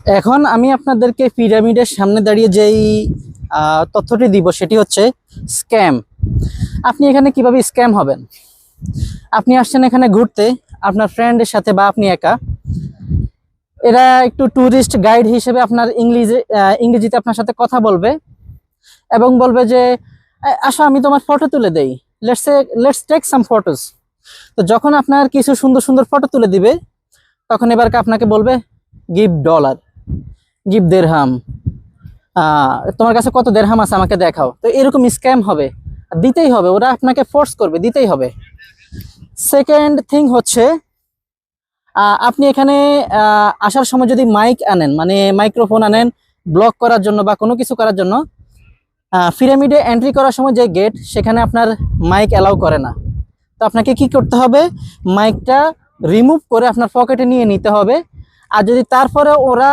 এখন আমি আপনাদেরকে পিরামিডের সামনে দাঁড়িয়ে যেই তথ্যটি দিব সেটি হচ্ছে স্ক্যাম। আপনি এখানে কিভাবে স্ক্যাম হবেন? আপনি আসছেন এখানে ঘুরতে আপনার ফ্রেন্ডের সাথে বা আপনি একা। এরা একটু ট্যুরিস্ট গাইড হিসেবে আপনার ইংরেজিতে আপনার সাথে কথা বলবে এবং বলবে যে আসো আমি তোমার ফটো তুলে দেই, লেটস টেক সাম ফটোস। তো যখন আপনার কিছু সুন্দর সুন্দর ফটো তুলে দিবে তখন এবার আপনাকে বলবে গিভ ডলার, গিভ দেড়হাম, তোমার কাছে কত দেড়হাম আছে আমাকে দেখাও। তো এরকম স্ক্যাম হবে, দিতেই হবে, ওরা আপনাকে ফোর্স করবে, দিতেই হবে। সেকেন্ড থিং হচ্ছে আপনি এখানে আসার সময় যদি মাইক আনেন, মানে মাইক্রোফোন আনেন ব্লক করার জন্য বা কোনো কিছু করার জন্য, পিরামিডে এন্ট্রি করার সময় যে গেট সেখানে আপনার মাইক অ্যালাউ করে না। তো আপনাকে কি করতে হবে, মাইকটা রিমুভ করে আপনার পকেটে নিয়ে নিতে হবে। আর যদি তারপরে ওরা